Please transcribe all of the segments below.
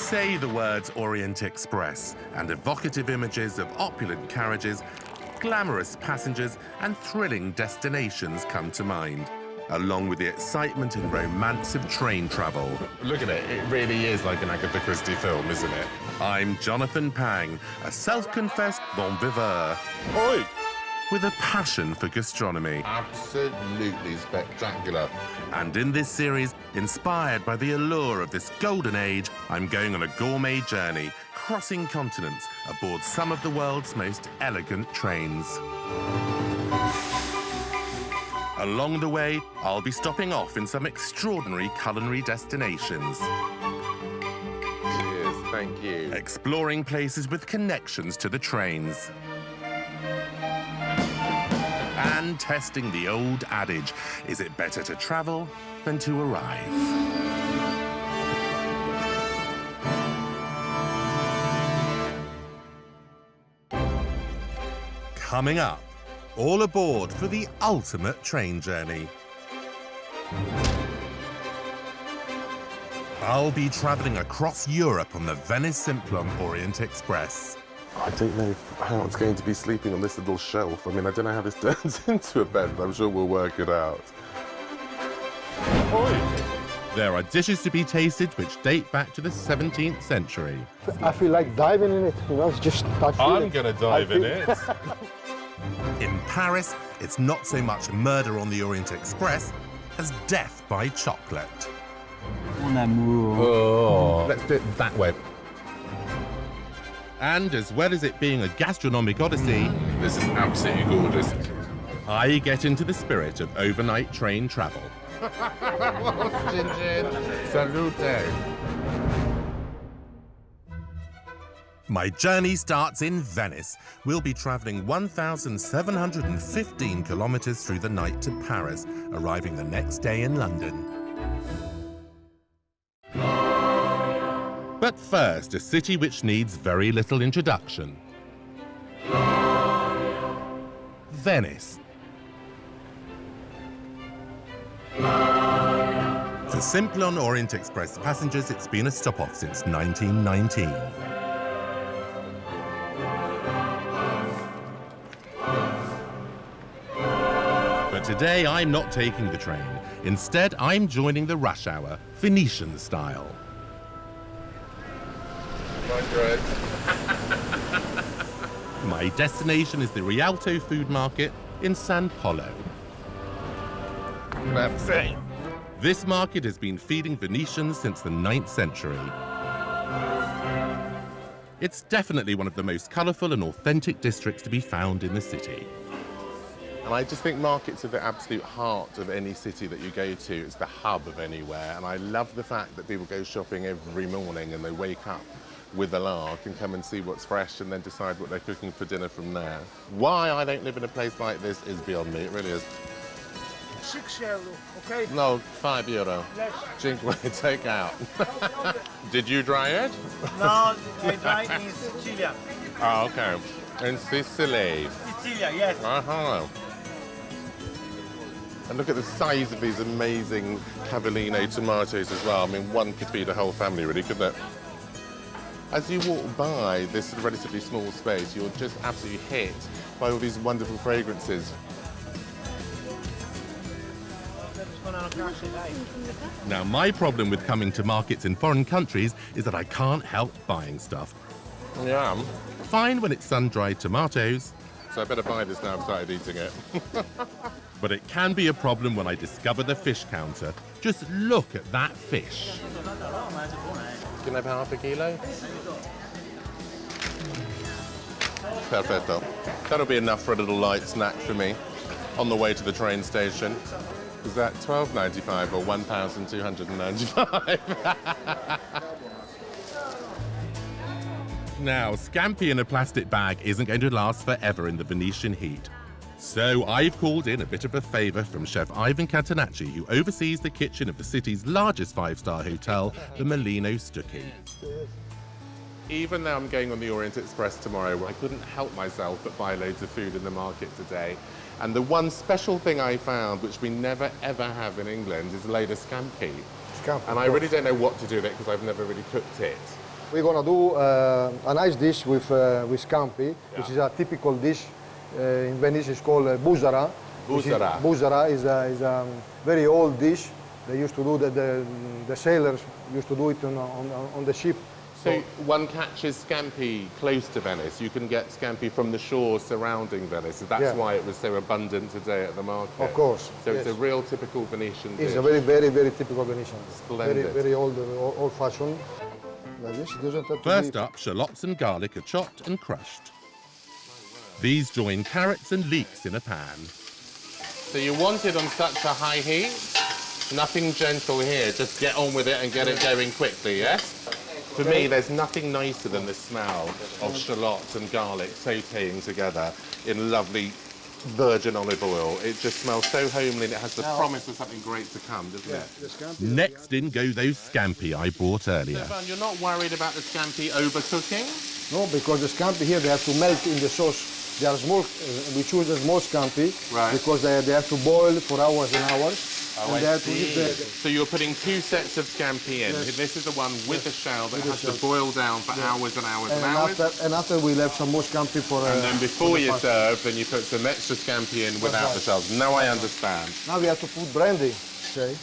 Say the words Orient Express, and evocative images of opulent carriages, glamorous passengers, and thrilling destinations come to mind, along with the excitement and romance of train travel. Look at it, it really is like an Agatha Christie film, isn't it? I'm Jonathan Phang, a self-confessed bon viveur. Oi! With a passion for gastronomy. Absolutely spectacular. And in this series, inspired by the allure of this golden age, I'm going on a gourmet journey, crossing continents aboard some of the world's most elegant trains. Along the way, I'll be stopping off in some extraordinary culinary destinations. Cheers, thank you. Exploring places with connections to the trains. And testing the old adage, is it better to travel than to arrive? Coming up, all aboard for the ultimate train journey. I'll be traveling across Europe on the Venice Simplon-Orient Express. I don't know how it's going to be sleeping on this little shelf. I mean, I don't know how this turns into a bed, but I'm sure we'll work it out. Oi. There are dishes to be tasted which date back to the 17th century. I feel like diving in it, you know, it's just... I'm going to dive in it. In Paris, it's not so much murder on the Orient Express as death by chocolate. Mon amour. Oh, let's do it that way. And as well as it being a gastronomic odyssey, This is absolutely gorgeous. I get into the spirit of overnight train travel. Salute. My journey starts in Venice. We'll be traveling 1,715 kilometers through the night to Paris, arriving the next day in London. But first, a city which needs very little introduction. Venice. For Simplon-Orient Express passengers, it's been a stop-off since 1919. But today, I'm not taking the train. Instead, I'm joining the rush hour, Venetian style. My destination is the Rialto food market in San Polo. Merci. This market has been feeding Venetians since the 9th century. It's definitely one of the most colourful and authentic districts to be found in the city. And I just think markets are the absolute heart of any city that you go to. It's the hub of anywhere. And I love the fact that people go shopping every morning and they wake up with a lark and come and see what's fresh and then decide what they're cooking for dinner from there. Why I don't live in a place like this is beyond me, it really is. €6, okay? No, €5. Less. Cinque, take out. Did you dry it? No, I dry in Sicily. Oh, okay. In Sicily. Sicily, yes. Uh-huh. And look at the size of these amazing Cavallino tomatoes as well. I mean, one could feed a whole family, really, couldn't it? As you walk by this relatively small space, you're just absolutely hit by all these wonderful fragrances. Now, my problem with coming to markets in foreign countries is that I can't help buying stuff. Yeah. Fine when it's sun-dried tomatoes, So I better buy this now I've started eating it. but it can be a problem when I discover the fish counter. Just look at that fish. Can I have half a kilo? Perfetto. That'll be enough for a little light snack for me on the way to the train station. Is that £12.95 or £1,295? Now, scampi in a plastic bag isn't going to last forever in the Venetian heat. So I've called in a bit of a favour from Chef Ivan Catenacci, who oversees the kitchen of the city's largest five-star hotel, the Molino Stucchi. Even though I'm going on the Orient Express tomorrow, I couldn't help myself but buy loads of food in the market today. And the one special thing I found, which we never ever have in England, is a load of scampi. And I really don't know what to do with it because I've never really cooked it. We're gonna do a nice dish with scampi, which is a typical dish in Venice. It's called busara. Busara. Busara is a very old dish. They used to do the sailors used to do it on the ship. So one catches scampi close to Venice. You can get scampi from the shores surrounding Venice. That's why it was so abundant today at the market. Of course. So it's a real typical Venetian dish. It's a very, very, very typical Venetian. Splendid. Very, very old-fashioned. Like this. It doesn't have to First be... up, shallots and garlic are chopped and crushed. These join carrots and leeks in a pan. So you want it on such a high heat? Nothing gentle here. Just get on with it and get it going quickly, yes? For me, there's nothing nicer than the smell of shallots and garlic sautéing together in lovely virgin olive oil. It just smells so homely and it has the promise of something great to come, doesn't it? Next in go those scampi I bought earlier. Stefan, you're not worried about the scampi overcooking? No, because the scampi here, they have to melt in the sauce. They are small, we choose the small scampi because they have to boil for hours and hours. Oh, and I see. So you're putting 2 sets of scampi in. Yes. This is the one with the shell that has to boil down for hours and hours and hours. After we'll have some more scampi for... and then before you serve, then you put some extra scampi in without the shells. Now I understand. Now we have to put brandy. Okay.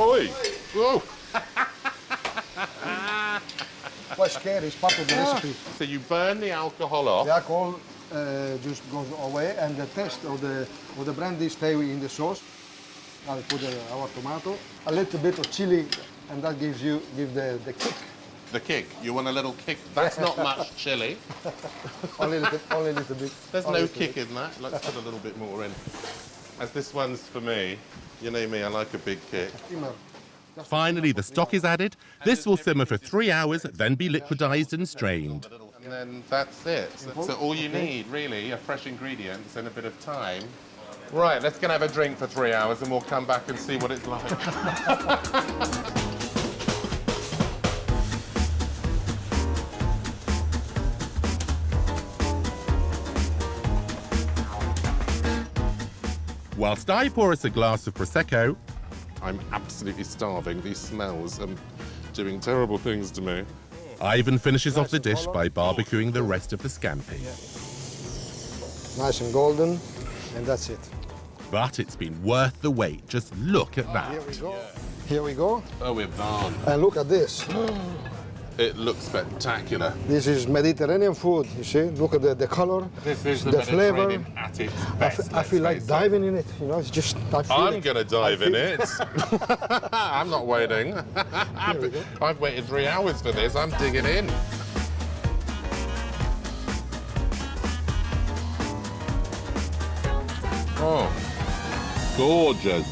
Oi! Whoa! Quite scary, it's part of the recipe. So you burn the alcohol off. The alcohol just goes away and the taste of the brandy stays in the sauce. Now we put our tomato, a little bit of chili, and that gives the kick. The kick? You want a little kick? That's not much chili. only a little bit. There's no kick in that. Let's put a little bit more in. As this one's for me, you know me, I like a big kick. Finally, the stock is added. This will simmer for 3 hours, then be liquidized and strained. And then that's it. So all you need, really, are fresh ingredients and a bit of time. Right, let's go and have a drink for 3 hours and we'll come back and see what it's like. Whilst I pour us a glass of Prosecco, I'm absolutely starving. These smells are doing terrible things to me. Ivan finishes off the dish by barbecuing the rest of the scampi. Nice and golden, and that's it. But it's been worth the wait. Just look at that. Here we go. Here we go. Oh, we're gone. And look at this. It looks spectacular. This is Mediterranean food, you see? Look at the color, This is the flavor. Mediterranean at its best. I feel like diving in it, you know, it's just... I'm going to dive in it. I'm not waiting. I've waited 3 hours for this. I'm digging in. Oh, gorgeous.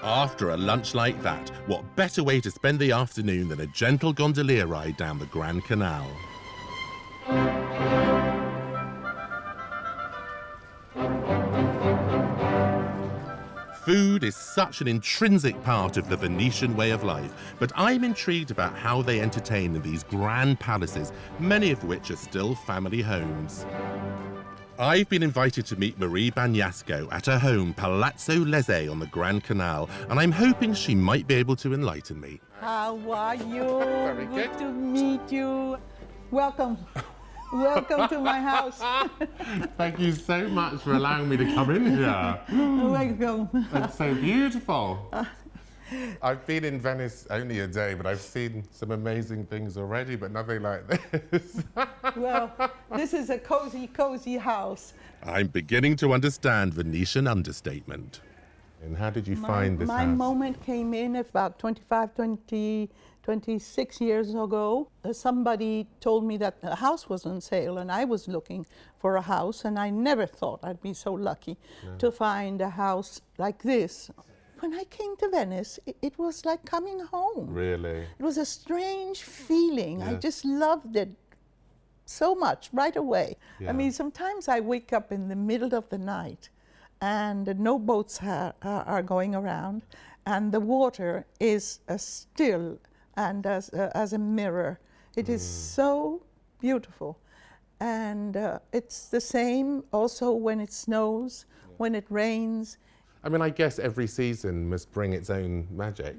After a lunch like that, what better way to spend the afternoon than a gentle gondolier ride down the Grand Canal? Food is such an intrinsic part of the Venetian way of life, but I'm intrigued about how they entertain in these grand palaces, many of which are still family homes. I've been invited to meet Marie Bagnasco at her home, Palazzo Lese on the Grand Canal, and I'm hoping she might be able to enlighten me. How are you? Very good. To meet you. Welcome. Welcome to my house. Thank you so much for allowing me to come in here. Welcome. It's so beautiful. I've been in Venice only a day, but I've seen some amazing things already, but nothing like this. Well, this is a cozy, cozy house. I'm beginning to understand Venetian understatement. And how did you find this My house? moment came in about 26 years ago. Somebody told me that the house was on sale and I was looking for a house, and I never thought I'd be so lucky to find a house like this. When I came to Venice, it was like coming home. Really? It was a strange feeling. I just loved it so much right away. I mean, sometimes I wake up in the middle of the night and no boats are going around, and the water is as still and as a mirror. It is so beautiful. And it's the same also when it snows, when it rains. I mean, I guess every season must bring its own magic.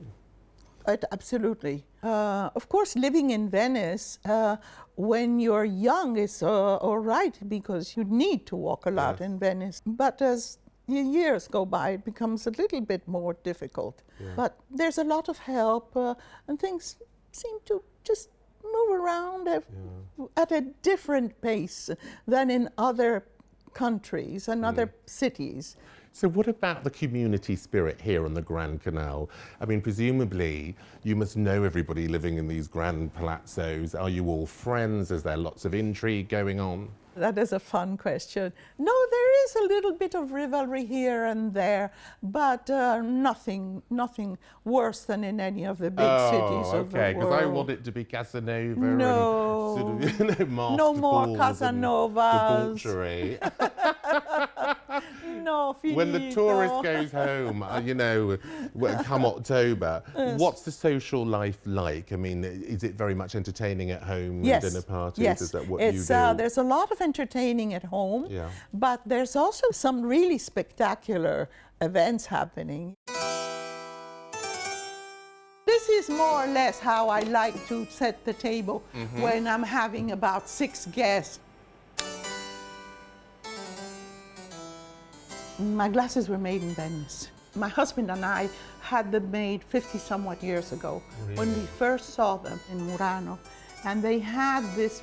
Absolutely. Of course, living in Venice, when you're young is all right because you need to walk a lot in Venice. But as the years go by, it becomes a little bit more difficult. Yeah. But there's a lot of help and things seem to just move around at a different pace than in other countries and other cities. So what about the community spirit here on the Grand Canal? I mean, presumably you must know everybody living in these grand palazzos. Are you all friends? Is there lots of intrigue going on? That is a fun question. No, there is a little bit of rivalry here and there, but nothing worse than in any of the big cities of the world. Because I want it to be Casanova no. and sort of, no more Casanovas. Debauchery. No, finito. When the tourist goes home, come October, what's the social life like? I mean, is it very much entertaining at home? Yes. Dinner parties? Yes. Is that what you do? There's a lot of entertaining at home, but there's also some really spectacular events happening. This is more or less how I like to set the table when I'm having about 6 guests. My glasses were made in Venice. My husband and I had them made 50-somewhat years ago when we first saw them in Murano. And they had this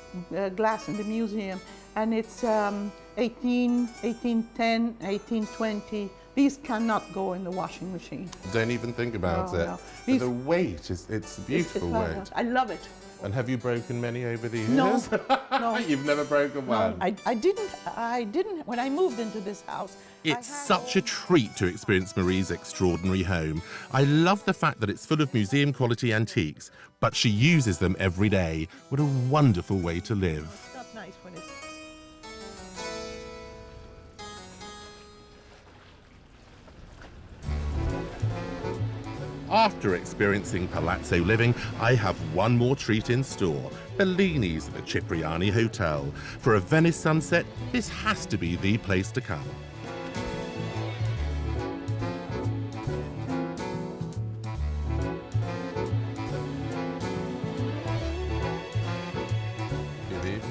glass in the museum, and it's 1810, 1820. These cannot go in the washing machine. Don't even think about it. No. But the weight, it's a beautiful weight. I love it. And have you broken many over the years? No, no. You've never broken one? No, I didn't. When I moved into this house, It's such a treat to experience Marie's extraordinary home. I love the fact that it's full of museum-quality antiques, but she uses them every day. What a wonderful way to live. It's not nice when it's... After experiencing palazzo living, I have one more treat in store. Bellini's at the Cipriani Hotel. For a Venice sunset, this has to be the place to come.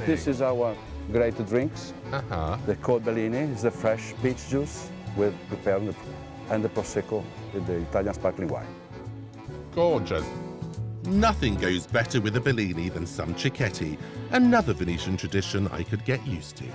This is our great drinks. The cold Bellini is the fresh peach juice with prepared and the Prosecco with the Italian sparkling wine. Gorgeous. Nothing goes better with a Bellini than some cicchetti, another Venetian tradition I could get used to.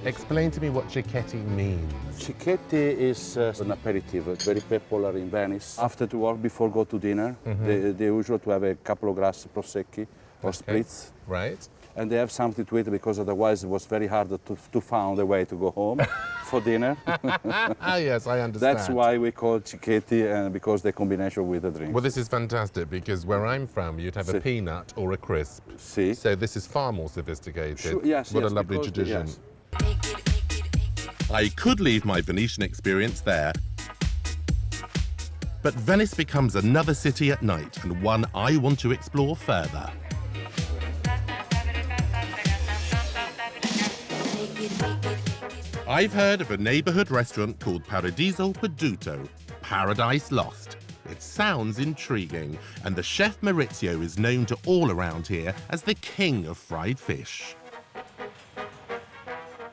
Explain to me what cicchetti means. Cicchetti is an aperitif, very popular in Venice. After to work, before go to dinner, they usually to have a couple of glasses of Prosecchi or spritz. Right. And they have something to eat because otherwise it was very hard to find a way to go home for dinner. Yes, I understand. That's why we call cicchetti, and because the combination with the drink. Well, this is fantastic because where I'm from, you'd have a peanut or a crisp. See. So this is far more sophisticated. Sure, yes, what yes, a lovely because tradition. I could leave my Venetian experience there, but Venice becomes another city at night and one I want to explore further. I've heard of a neighborhood restaurant called Paradiso Perduto, Paradise Lost. It sounds intriguing, and the chef Maurizio is known to all around here as the king of fried fish.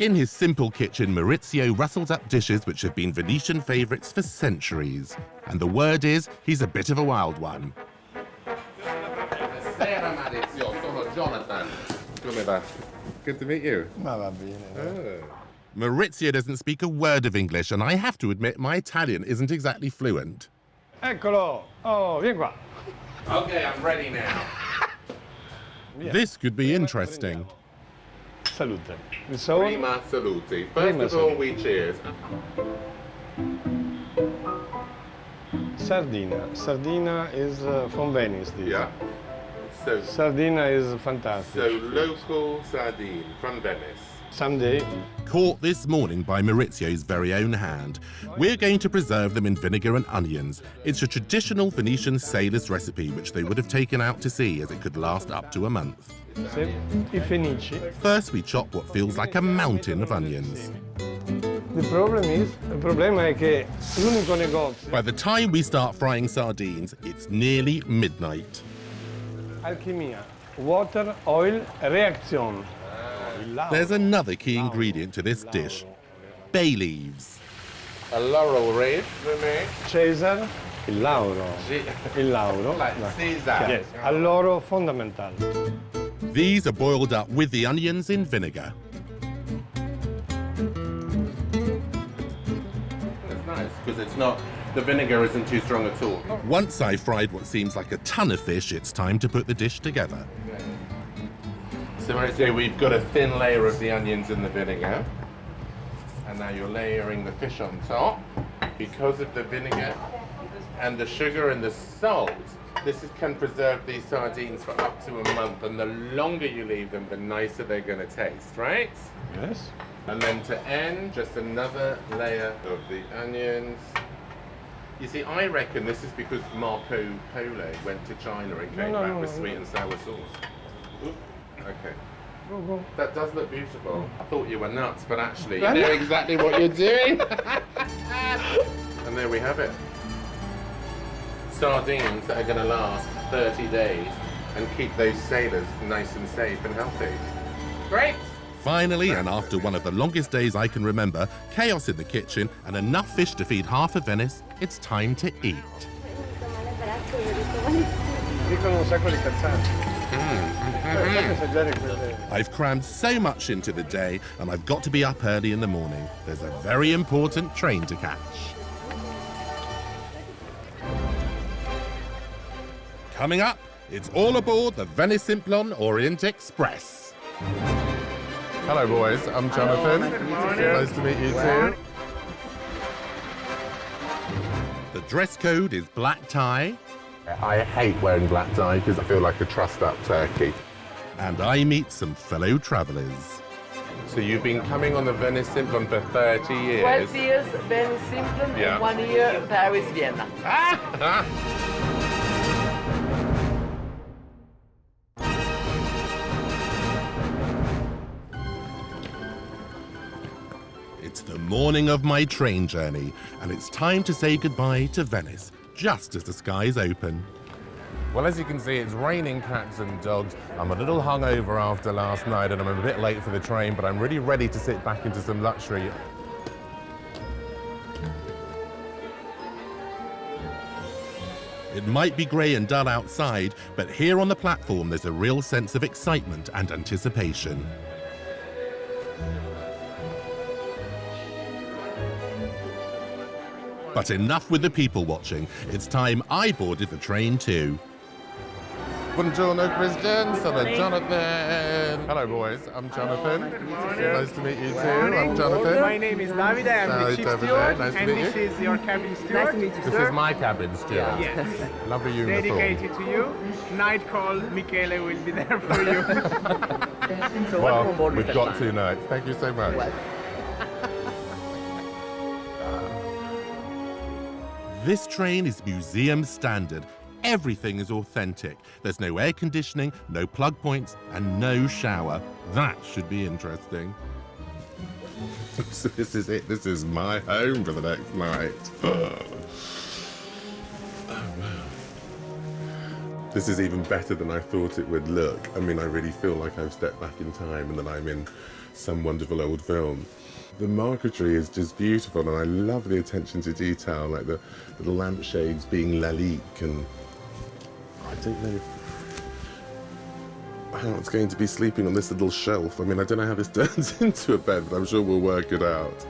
In his simple kitchen, Maurizio rustles up dishes which have been Venetian favorites for centuries. And the word is, he's a bit of a wild one. Buonasera Maurizio, sono Jonathan. Come va? Good to meet you. Ma va bene. Maurizio doesn't speak a word of English, and I have to admit my Italian isn't exactly fluent. Eccolo. Oh, vieni qua. Okay, I'm ready now. This could be interesting. Salute. Prima saluti. First of all, we cheers. Sardina. Sardina is from Venice. This. Yeah. So, Sardina is fantastic. so local sardine from Venice. Someday. Caught this morning by Maurizio's very own hand. We're going to preserve them in vinegar and onions. It's a traditional Venetian sailor's recipe which they would have taken out to sea as it could last up to a month. I fenici. First we chop what feels like a mountain of onions. Il problema è che l'unico negozio. By the time we start frying sardines, it's nearly midnight. Alchimia. Water, oil, reaction. There's another key ingredient to this dish: bay leaves. A laurel wreath for me. Cesar, il lauro. Il lauro. Like Caesar. Yes, al loro fondamentale. These are boiled up with the onions in vinegar. That's nice, because it's not, the vinegar isn't too strong at all. Once I've fried what seems like a ton of fish, it's time to put the dish together. So Maurizio, we've got a thin layer of the onions in the vinegar. And now you're layering the fish on top. Because of the vinegar and the sugar and the salt, can preserve these sardines for up to a month. And the longer you leave them, the nicer they're going to taste, right? Yes. And then to end, just another layer of the onions. You see, I reckon this is because Marco Polo went to China and came back with sweet and sour sauce. Oop. Okay. Go. That does look beautiful. I thought you were nuts, but actually you know exactly what you're doing. And there we have it. Sardines that are going to last 30 days and keep those sailors nice and safe and healthy. Great! Finally, and after one of the longest days I can remember, chaos in the kitchen and enough fish to feed half of Venice, it's time to eat. Dicono un sacco di cazzate. I've crammed so much into the day and I've got to be up early in the morning. There's a very important train to catch. Coming up, it's all aboard the Venice Simplon-Orient Express. Hello boys, I'm Jonathan. Nice to meet you too. The dress code is black tie. I hate wearing black tie because I feel like a trussed up turkey. And I meet some fellow travellers. So you've been coming on the Venice Simplon for 30 years? 12 years Venice Simplon and 1 year Paris, Vienna. It's the morning of my train journey, and it's time to say goodbye to Venice, just as the skies open. Well, as you can see, it's raining cats and dogs. I'm a little hungover after last night and I'm a bit late for the train, but I'm really ready to sit back into some luxury. It might be grey and dull outside, but here on the platform there's a real sense of excitement and anticipation. But enough with the people watching. It's time I boarded the train too. Buongiorno, Christian. Hello, Jonathan. Hello, boys. I'm Jonathan. Nice to meet you too. I'm Jonathan. My name is Davide. I'm the chief steward. Nice to and meet this you. is your cabin steward. Nice to meet you, This is my cabin, Stuart. Yes. Lovely uniform. Dedicated to you. Night call, Michele will be there for you. So Well, welcome aboard, we've Mr. got Phang. 2 nights. Thank you so much. Well. This train is museum standard. Everything is authentic. There's no air conditioning, no plug points, and no shower. That should be interesting. So this is it. This is my home for the next night. Oh, wow. This is even better than I thought it would look. I mean, I really feel like I've stepped back in time and that I'm in some wonderful old film. The marquetry is just beautiful, and I love the attention to detail, like the little lampshades being lalique, and I don't know how it's going to be sleeping on this little shelf. I mean, I don't know how this turns into a bed, but I'm sure we'll work it out.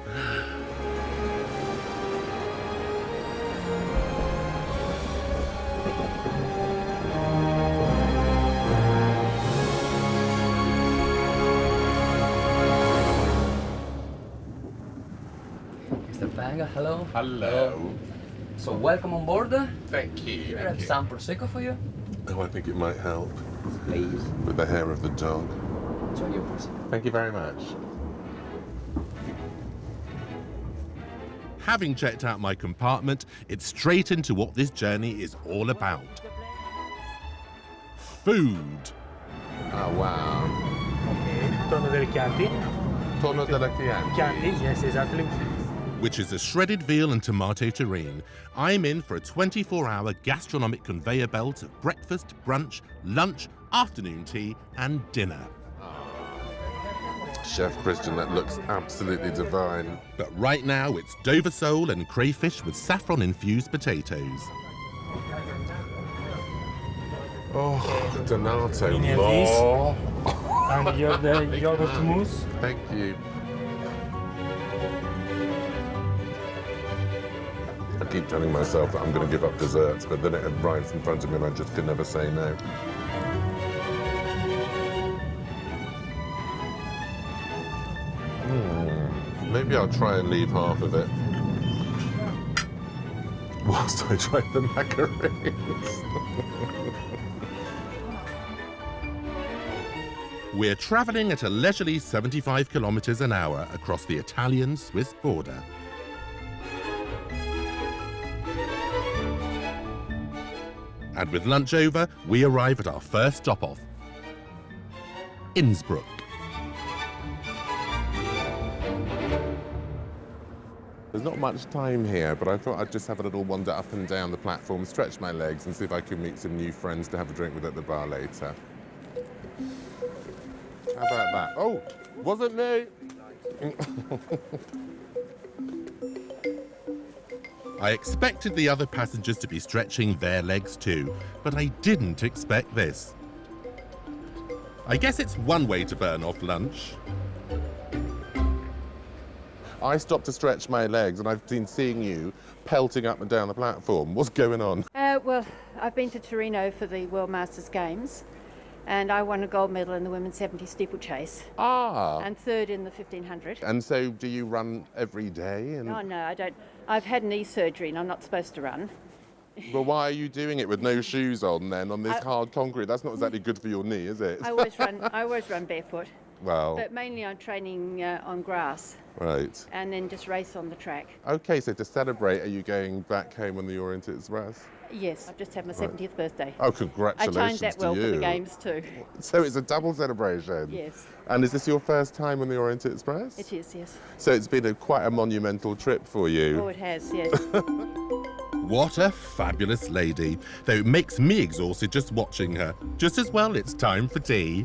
Mr. Phang, hello. Hello. So welcome on board. Thank you. We have some Prosecco for you. Oh, I think it might help. please. With the hair of the dog. Enjoy your pussy. Thank you very much. Having checked out my compartment, it's straight into what this journey is all about. Food. Oh, wow. Tonno del Chianti. Tonno della Chianti. Chianti, yes, exactly. Which is a shredded veal and tomato terrine. I'm in for a 24-hour gastronomic conveyor belt of breakfast, brunch, lunch, afternoon tea and dinner. Chef Christian, that looks absolutely divine. But right now it's Dover sole and crayfish with saffron-infused potatoes. Oh, Donato. You have Oh. And you have the yogurt mousse. Thank you. I keep telling myself that I'm going to give up desserts, but then it arrives in front of me and I just can never say no. Maybe I'll try and leave half of it whilst I try the macaroons. We're travelling at a leisurely 75 kilometres an hour across the Italian-Swiss border. And with lunch over, we arrive at our first stop-off, Innsbruck. There's not much time here, but I thought I'd just have a little wander up and down the platform, stretch my legs and see if I could meet some new friends to have a drink with at the bar later. How about that? Oh, wasn't me! I expected the other passengers to be stretching their legs too, but I didn't expect this. I guess it's one way to burn off lunch. I stopped to stretch my legs and I've been seeing you pelting up and down the platform. What's going on? Well, I've been to Torino for the World Masters Games and I won a gold medal in the women's 70 steeplechase. Ah! And third in the 1500. And so do you run every day? And... Oh no, I don't. I've had knee surgery and I'm not supposed to run. Well, why are you doing it with no shoes on then, on this hard concrete? That's not exactly good for your knee, is it? I always run barefoot. Well. But mainly I'm training on grass. Right. And then just race on the track. Okay, so to celebrate, are you going back home on the Orient Express? Yes, I've just had my 70th birthday. Oh, congratulations to you. I timed that well for the games too. So it's a double celebration? Yes. And is this your first time on the Orient Express? It is, yes. So it's been quite a monumental trip for you? Oh, it has, yes. What a fabulous lady, though it makes me exhausted just watching her. Just as well it's time for tea.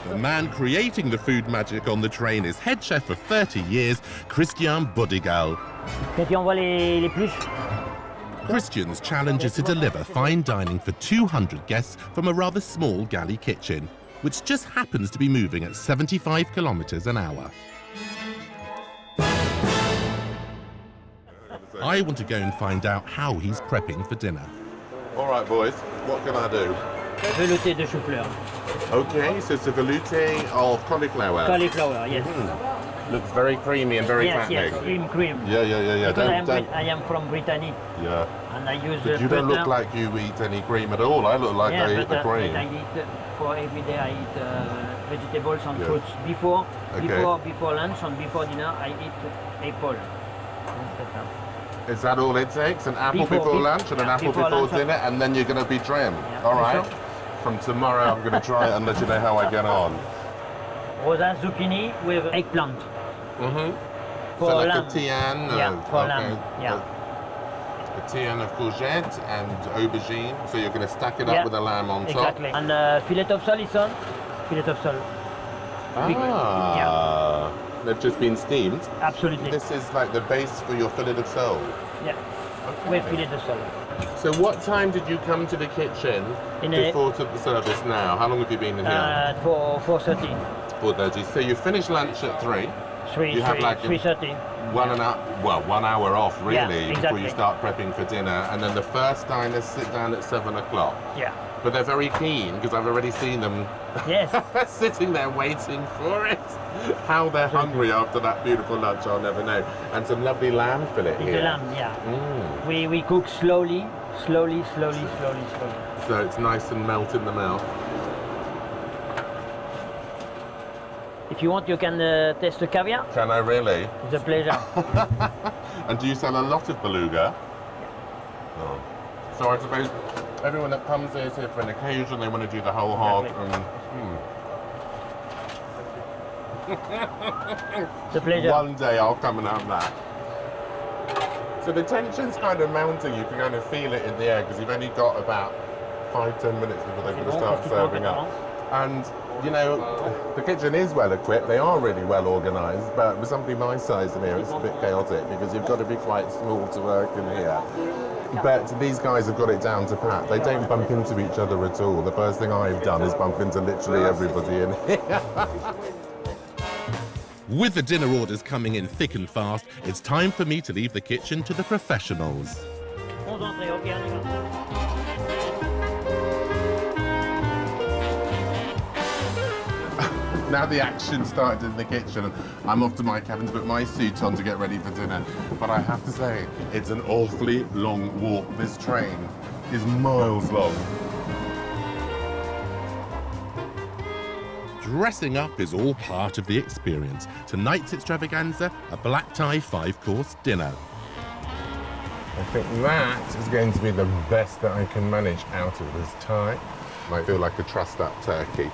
The man creating the food magic on the train is head chef for 30 years, Christian Bodigal. Christian's challenge is to deliver fine dining for 200 guests from a rather small galley kitchen, which just happens to be moving at 75 kilometres an hour. I want to go and find out how he's prepping for dinner. All right, boys, what can I do? Velouté de chou-fleur. Okay, so it's a velouté of cauliflower. Cauliflower, yes. Looks very creamy and very fattening. Yes, cream. Yeah. Because I am from Brittany. Yeah. And I use But you don't look like you eat any cream at all. I look like I eat the cream. But I eat, for every day I eat vegetables and fruits. Before lunch and before dinner I eat apple. Is that all it takes? An apple before lunch and an apple before dinner, and then you're going to be trim. Yeah. All right. From tomorrow, I'm going to try it and let you know how I get on. Rosa zucchini with eggplant. For so like lamb. a tian. Yeah, for lamb. Yeah. A tian of courgette and aubergine. So you're going to stack it up with the lamb on top. Exactly. And fillet of sole is on. Fillet of sole. Ah. They've just been steamed. Absolutely. This is like the base for your fillet of sole. Yeah. With fillet of sole. So what time did you come to the kitchen before to the service now? How long have you been in here? For 4:30. 4:30. So you finish lunch at 3. 3:30. 1 hour off really exactly. before you start prepping for dinner, and then the first diners sit down at 7 o'clock. Yeah. But they're very keen because I've already seen them Yes. Sitting there waiting for it. How they're hungry after that beautiful lunch, I'll never know. And some lovely lamb fillet It's here. the lamb, yeah. We cook slowly. So it's nice and melt in the mouth. If you want, you can taste the caviar. Can I really? It's a pleasure. And do you sell a lot of beluga? No. So I suppose everyone that comes here is here for an occasion, they want to do the whole hog. It's a pleasure. One day I'll come and have that. So the tension's kind of mounting, you can kind of feel it in the air because you've only got about 5-10 minutes before they're going to start serving up. And you know, the kitchen is well equipped, they are really well organised, but with somebody my size in here it's a bit chaotic because you've got to be quite small to work in here. But these guys have got it down to pat. They don't bump into each other at all. The first thing I've done is bump into literally everybody in here. With the dinner orders coming in thick and fast, it's time for me to leave the kitchen to the professionals. Now the action started in the kitchen, I'm off to my cabin to put my suit on to get ready for dinner. But I have to say, it's an awfully long walk. This train is miles long. Dressing up is all part of the experience. Tonight's extravaganza, a black tie 5-course dinner. I think that is going to be the best that I can manage out of this tie. Might feel like a trussed up turkey.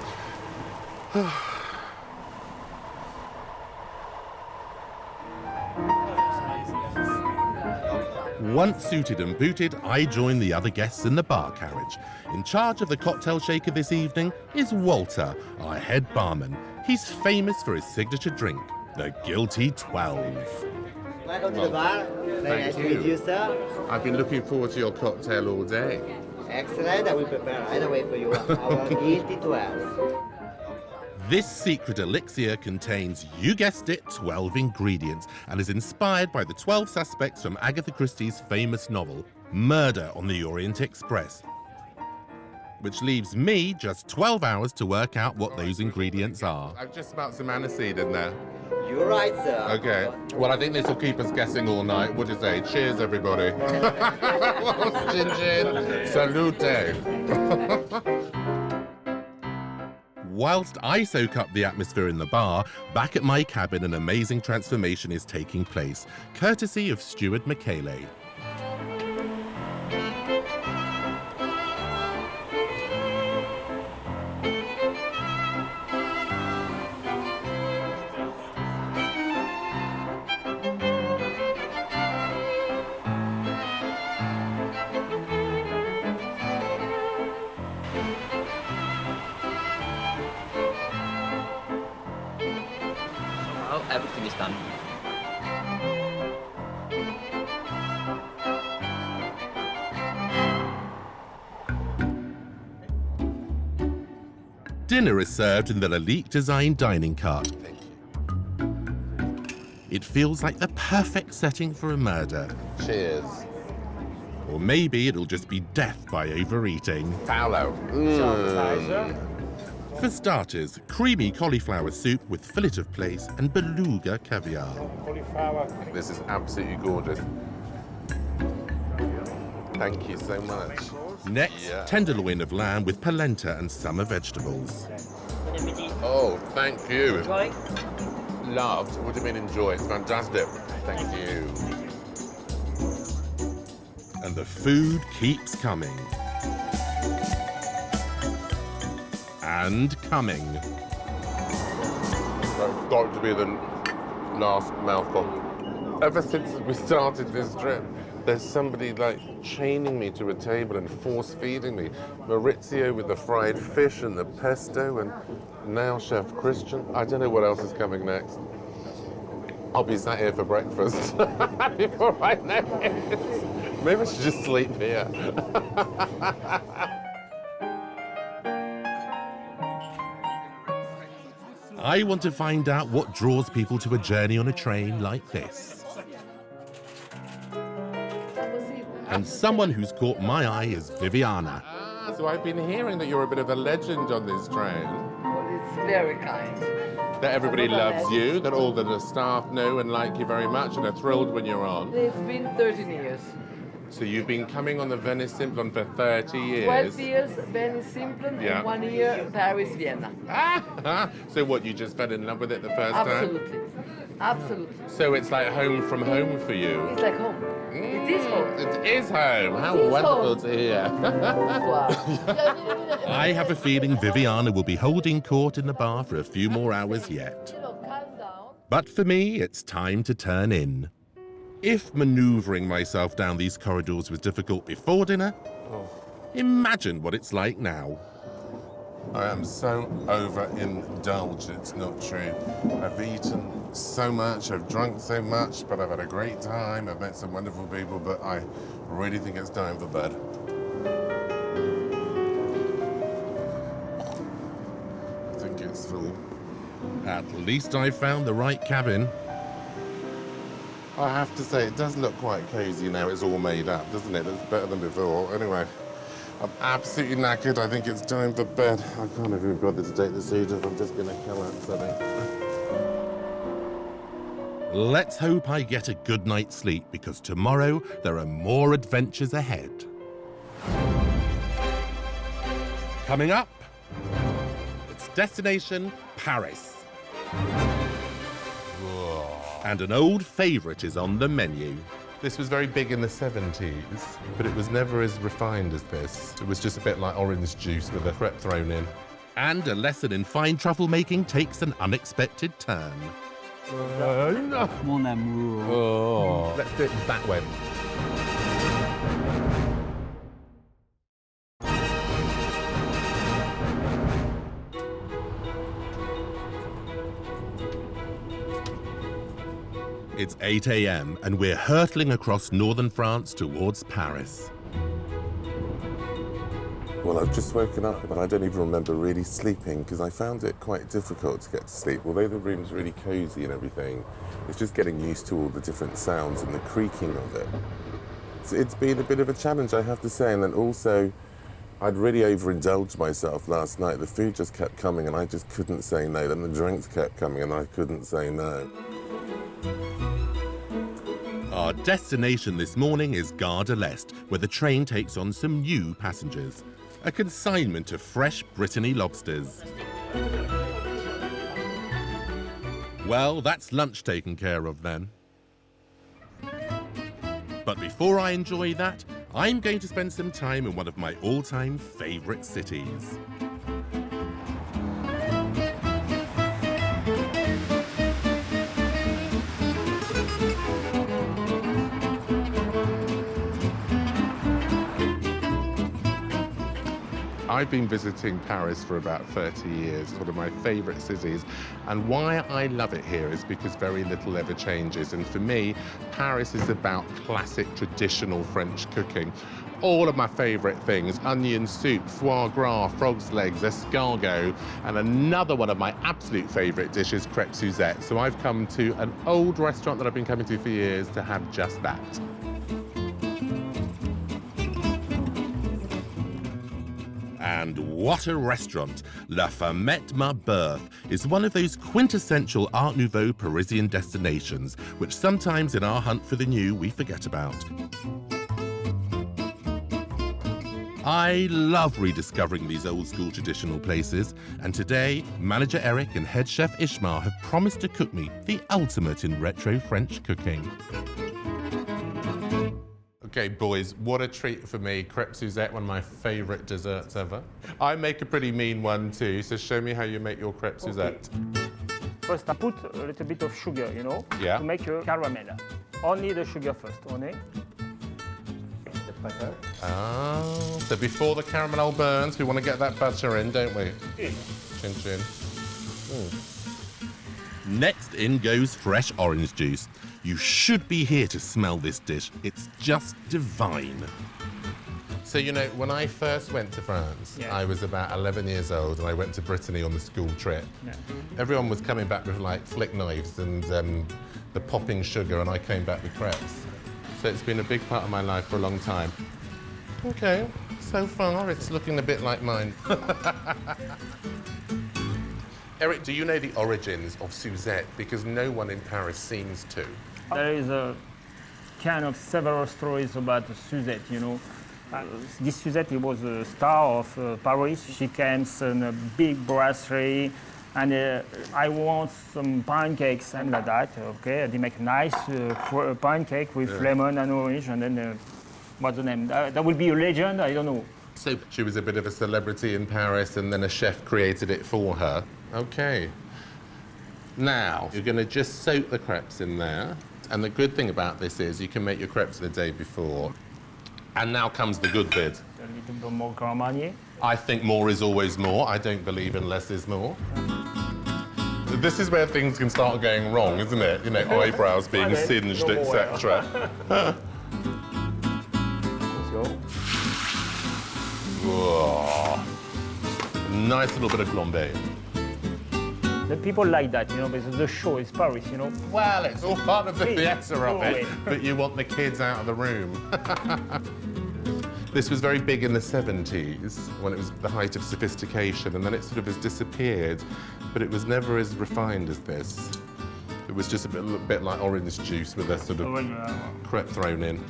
Once suited and booted, I join the other guests in the bar carriage. In charge of the cocktail shaker this evening is Walter, our head barman. He's famous for his signature drink, the Guilty 12. Welcome to the bar. Very nice to meet you, sir. I've been looking forward to your cocktail all day. Excellent. I will prepare right away for you our Guilty 12. This secret elixir contains, you guessed it, 12 ingredients and is inspired by the 12 suspects from Agatha Christie's famous novel, Murder on the Orient Express. Which leaves me just 12 hours to work out what those ingredients are. I've just smelt some aniseed in there. You're right, sir. Okay. Well, I think this will keep us guessing all night. What do you say? Cheers, everybody. Chin chin. Salute. Whilst I soak up the atmosphere in the bar, back at my cabin an amazing transformation is taking place, courtesy of Steward Michele. Everything is done. Dinner is served in the Lalique design dining cart. It feels like the perfect setting for a murder. Cheers. Or maybe it'll just be death by overeating. Paolo. For starters, creamy cauliflower soup with fillet of plaice and beluga caviar. This is absolutely gorgeous. Thank you so much. Next, tenderloin of lamb with polenta and summer vegetables. Oh, thank you. Enjoy. Loved. What do you mean enjoy? It's fantastic. Thank you. And the food keeps coming. And coming. That's got to be the last mouthful. Ever since we started this trip, there's somebody like chaining me to a table and force feeding me Maurizio with the fried fish and the pesto, and now Chef Christian. I don't know what else is coming next. I'll be sat here for breakfast before I know it. Maybe I should just sleep here. I want to find out what draws people to a journey on a train like this. And someone who's caught my eye is Viviana. So I've been hearing that you're a bit of a legend on this train. very kind. That everybody loves you, that all the staff know and like you very much and are thrilled when you're on. It's been 13 years. So you've been coming on the Venice Simplon for 30 years. 12 years Venice Simplon and 1 year Paris, Vienna. So what, you just fell in love with it the first Absolutely. time? Absolutely. So it's like home from home for you? It's like home. It is home. It is home. How It is wonderful home. to hear. I have a feeling Viviana will be holding court in the bar for a few more hours yet. But for me, it's time to turn in. If manoeuvring myself down these corridors was difficult before dinner, imagine what it's like now. I am so overindulged, it's not true. I've eaten so much, I've drunk so much, but I've had a great time, I've met some wonderful people, but I really think it's time for bed. I think it's full. At least I found the right cabin. I have to say, it does look quite cosy now it's all made up, doesn't it? It's better than before. Anyway, I'm absolutely knackered. I think it's time for bed. I can't even bother to take the suit off. I'm just going to come out something. Let's hope I get a good night's sleep, because tomorrow there are more adventures ahead. Coming up, it's destination Paris. And an old favourite is on the menu. This was very big in the 70s, but it was never as refined as this. It was just a bit like orange juice with a crepe thrown in. And a lesson in fine truffle making takes an unexpected turn. Mon amour. Oh. Let's do it that way. It's 8 a.m. and we're hurtling across northern France towards Paris. Well, I've just woken up, but I don't even remember really sleeping because I found it quite difficult to get to sleep. Although the room's really cosy and everything, it's just getting used to all the different sounds and the creaking of it. So it's been a bit of a challenge, I have to say. And then also, I'd really overindulged myself last night. The food just kept coming and I just couldn't say no. Then the drinks kept coming and I couldn't say no. Our destination this morning is Gare de l'Est, where the train takes on some new passengers. A consignment of fresh Brittany lobsters. Well, that's lunch taken care of then. But before I enjoy that, I'm going to spend some time in one of my all-time favourite cities. I've been visiting Paris for about 30 years. It's one of my favourite cities. And why I love it here is because very little ever changes. And for me, Paris is about classic, traditional French cooking. All of my favourite things, onion soup, foie gras, frog's legs, escargot, and another one of my absolute favourite dishes, crepe suzette. So I've come to an old restaurant that I've been coming to for years to have just that. And what a restaurant! La Fermette Marbeuf is one of those quintessential Art Nouveau Parisian destinations, which sometimes in our hunt for the new we forget about. I love rediscovering these old-school traditional places, and today, manager Eric and head chef Ishmael have promised to cook me the ultimate in retro French cooking. Okay, boys, what a treat for me. Crepe suzette, one of my favourite desserts ever. I make a pretty mean one too, so show me how you make your crepe suzette. First, I put a little bit of sugar, you know, Yeah. to make a caramel. Only the sugar first, only. The butter. Oh, so before the caramel burns, we want to get that butter in, don't we? Yes. Chin chin. Next in goes fresh orange juice. You should be here to smell this dish. It's just divine. So, you know, when I first went to France, Yeah. I was about 11 years old and I went to Brittany on the school trip. Yeah. Everyone was coming back with like flick knives and the popping sugar, and I came back with crepes. So it's been a big part of my life for a long time. Okay, so far it's looking a bit like mine. Eric, do you know the origins of suzette? Because no one in Paris seems to. There is a kind of several stories about suzette, you know. This suzette, it was a star of Paris. She came in a big brasserie, and I want some pancakes and like that. Okay, they make nice pancake with lemon and orange, and then what's the name? That would be a legend. I don't know. So she was a bit of a celebrity in Paris, and then a chef created it for her. Okay. Now you're going to just soak the crepes in there, and the good thing about this is you can make your crepes the day before. And now comes the good bit. A little bit more Grand Marnier. I think more is always more. I don't believe in less is more. This is where things can start going wrong, isn't it? You know, eyebrows being singed, etc. Nice little bit of flambé. The people like that, you know, because the show is Paris, you know. Well, it's all part of the theatre of it, but you want the kids out of the room. This was very big in the 70s, when it was the height of sophistication, and then it sort of has disappeared, but it was never as refined as this. It was just a bit like orange juice with a sort of crepe thrown in.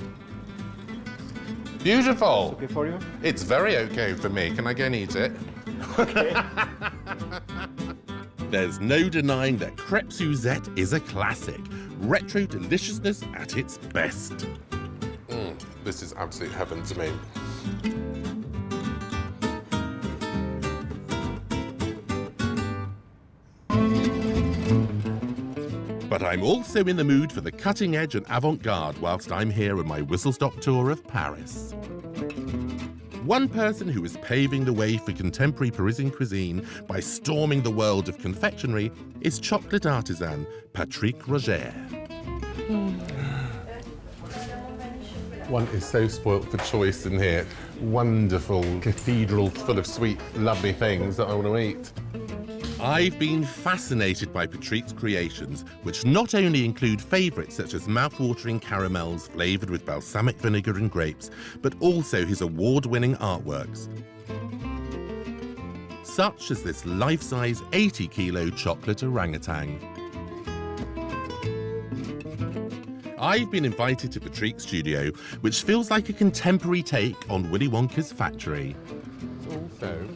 Beautiful! Okay for you? It's very okay for me. Can I go and eat it? Okay. There's no denying that crepe suzette is a classic. Retro deliciousness at its best. This is absolute heaven to me. But I'm also in the mood for the cutting edge and avant-garde whilst I'm here on my whistle-stop tour of Paris. One person who is paving the way for contemporary Parisian cuisine by storming the world of confectionery is chocolate artisan Patrick Roger. One is so spoilt for choice in here. Wonderful cathedral full of sweet, lovely things that I want to eat. I've been fascinated by Patrick's creations, which not only include favourites such as mouth-watering caramels flavoured with balsamic vinegar and grapes, but also his award-winning artworks, such as this life-size 80-kilo chocolate orangutan. I've been invited to Patrick's studio, which feels like a contemporary take on Willy Wonka's factory. It's also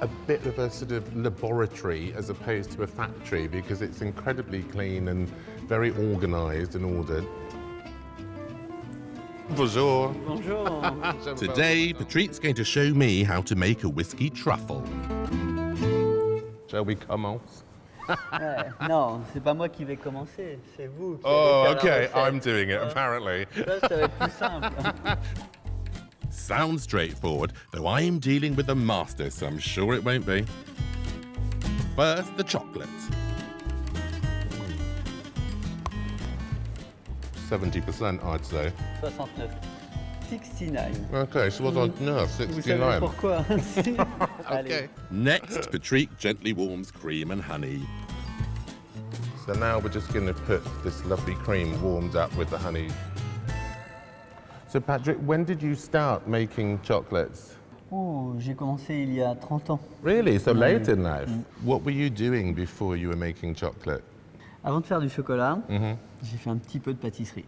a bit of a sort of laboratory as opposed to a factory because it's incredibly clean and very organised and ordered. Bonjour. Bonjour. Today, Patrick's going to show me how to make a whiskey truffle. Shall we commence? Non, c'est pas moi qui vais commencer, c'est vous qui Oh, allez faire la okay, recette. I'm doing it, apparently. Ça, ça va être plus simple. Sounds straightforward, though I'm dealing with a master, so I'm sure it won't be. First, the chocolate. 70%, I'd say. 69. 69. Okay, so what's on? No, Vous savez 69. pourquoi? Okay. Next, Patrick gently warms cream and honey. So now we're just going to put this lovely cream warmed up with the honey. So Patrick, when did you start making chocolates? Oh, j'ai commencé il y a 30 ans. Really? So late in life? What were you doing before you were making chocolate? Avant de faire du chocolat, j'ai fait un petit peu de pâtisserie.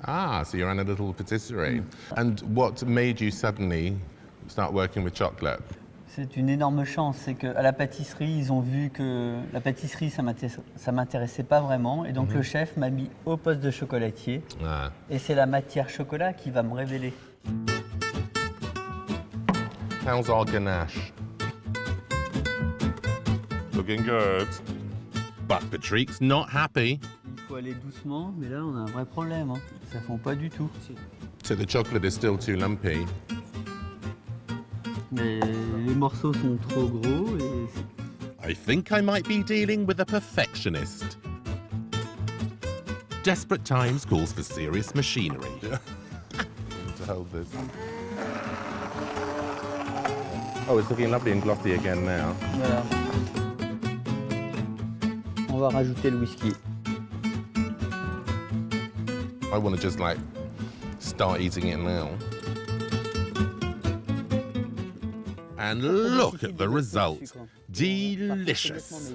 Ah, so you ran a little patisserie. And what made you suddenly start working with chocolate? C'est une énorme chance, c'est qu'à la pâtisserie, ils ont vu que la pâtisserie, ça m'intéressait pas vraiment. Et donc le chef m'a mis au poste de chocolatier. Ah. Et c'est la matière chocolat qui va me révéler. How's our ganache? Looking good. But Patrick's not happy. Il faut aller doucement, mais là, on a un vrai problème. Hein. Ça fond pas du tout. So the chocolate is still too lumpy. Mais les morceaux sont trop gros et... I think I might be dealing with a perfectionist. Desperate times calls for serious machinery. To hold this. Oh, it's looking lovely and glossy again now. Voilà. On va rajouter le whisky. I want to just like start eating it now. And look at the result. Delicious.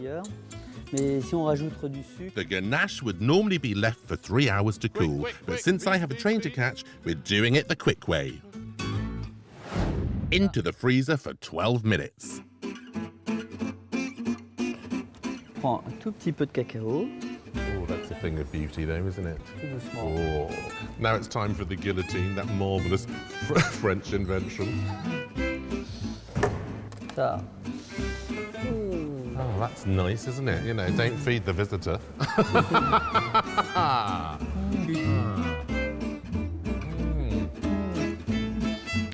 Mais si on rajoute du sucre... The ganache would normally be left for 3 hours to cool, but since I have a train to catch, we're doing it the quick way. Into the freezer for 12 minutes. Prends un tout petit peu de cacao. Oh, that's a thing of beauty though, isn't it? Tout doucement. Oh. Now it's time for the guillotine, that marvellous French invention. Ça. Oh, that's nice, isn't it? You know, don't feed the visitor.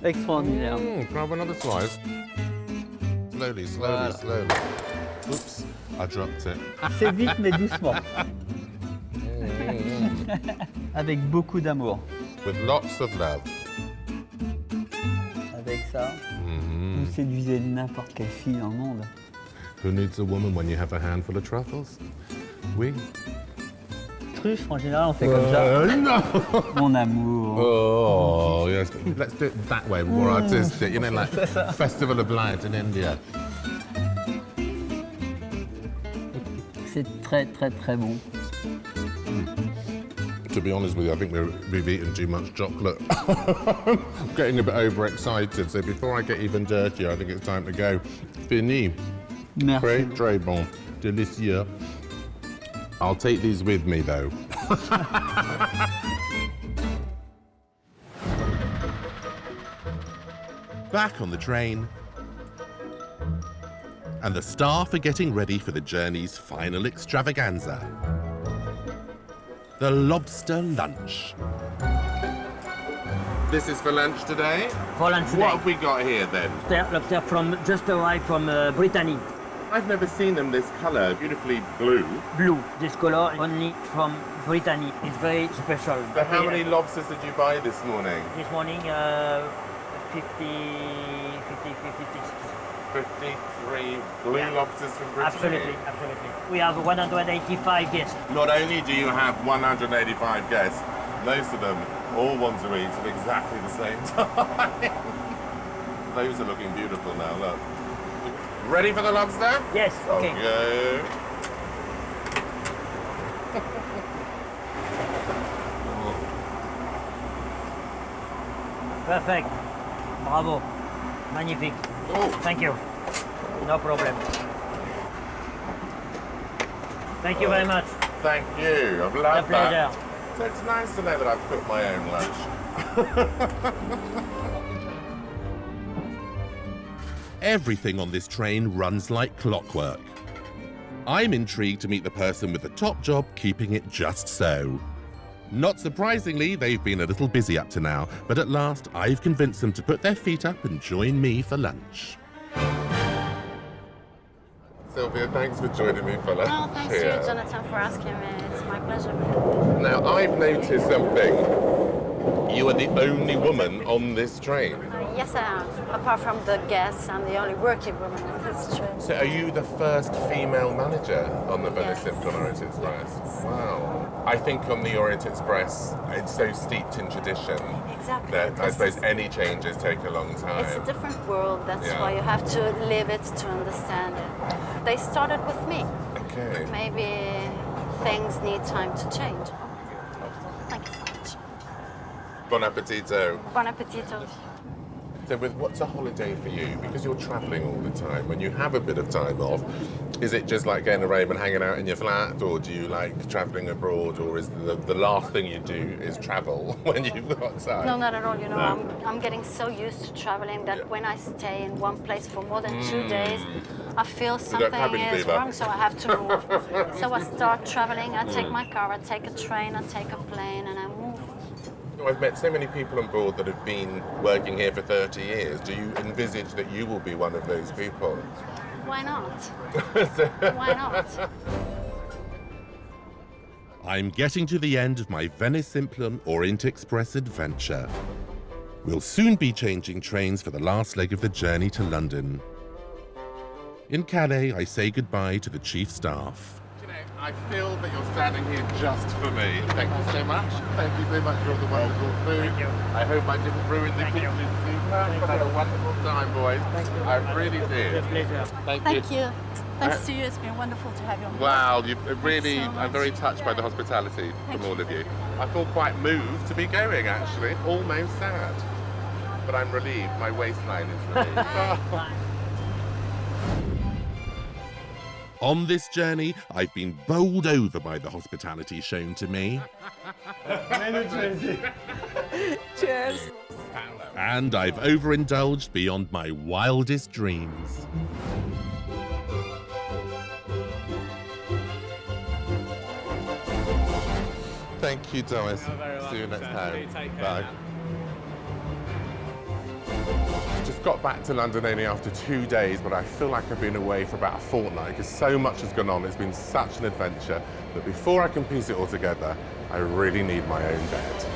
Extraordinaire. Grab another slice. Slowly, slowly, slowly. Oops, I dropped it. C'est vite mais doucement. Avec beaucoup d'amour. With lots of love. Avec ça, vous séduisez n'importe quelle fille dans le monde. Who needs a woman when you have a handful of truffles? Oui. Truffe, en général, on fait comme ça. No. Mon amour. Oh, yes. Let's do it that way, more artistic. You know, like Festival of Light in India. C'est très, très, très bon. To be honest with you, I think we've eaten too much chocolate. Getting a bit overexcited, so before I get even dirtier, I think it's time to go. Fini. Merci. Très bon. Délicieux. I'll take these with me, though. Back on the train, and the staff are getting ready for the journey's final extravaganza. The lobster lunch. This is for lunch today? For lunch today. What have we got here, then? Lobster from just arrived from Brittany. I've never seen them this colour, beautifully blue. Blue. This color only from Brittany. It's very special. So how many lobsters did you buy this morning? This morning, 53 blue lobsters from Brittany? Absolutely, absolutely. We have 185 guests. Not only do you have 185 guests, most of them all want to eat at exactly the same time. Those are looking beautiful now, look. Ready for the lobster? Yes, okay. Okay. Perfect. Bravo. Magnifique. Oh. Thank you. No problem. Thank you very much. Thank you. I've loved A pleasure. that. So it's nice to know that I've cooked my own lunch. Everything on this train runs like clockwork. I'm intrigued to meet the person with the top job keeping it just so. Not surprisingly, they've been a little busy up to now, but at last I've convinced them to put their feet up and join me for lunch. Sylvia, thanks for joining me for lunch. Oh, thanks to you, Jonathan, for asking me. It's my pleasure. Now, I've noticed something. You are the only woman on this train. Yes, I am. Apart from the guests, I'm the only working woman on this train. So are you the first female manager on the Venice Simplon-Orient Express? Yes. Wow. I think on the Orient Express, it's so steeped in tradition Exactly. that I suppose any changes take a long time. It's a different world. That's why you have to live it to understand it. They started with me. Okay. Maybe things need time to change. Thank you so much. Bon appetito. Bon appetito. So what's a holiday for you? Because you're travelling all the time. When you have a bit of time off, is it just like getting away and hanging out in your flat, or do you like travelling abroad, or is the last thing you do is travel when you've got time? No, not at all. You know, I'm getting so used to travelling that when I stay in one place for more than 2 days, I feel something is wrong, so I have to move. So I start travelling, I take my car, I take a train, I take a plane, and I move. I've met so many people on board that have been working here for 30 years. Do you envisage that you will be one of those people? Why not? Why not? I'm getting to the end of my Venice Simplon-Orient Express adventure. We'll soon be changing trains for the last leg of the journey to London. In Calais, I say goodbye to the chief staff. I feel that you're standing here just for me. Thank you so much. Thank you so much for all the wonderful food. Thank you. I hope I didn't ruin the kitchen too much, but I had a wonderful time, boys. I really did. It's a pleasure. Thank you. Thanks to you. It's been wonderful to have you on board. Wow, you really, so I'm very touched by the hospitality Thank from all you. of you. I feel quite moved to be going, actually. Almost sad. But I'm relieved. My waistline is relieved. On this journey, I've been bowled over by the hospitality shown to me. Cheers. And I've overindulged beyond my wildest dreams. Thank you, Thomas. See you next time. Bye. Just got back to London only after 2 days, but I feel like I've been away for about a fortnight because so much has gone on. It's been such an adventure. But before I can piece it all together, I really need my own bed.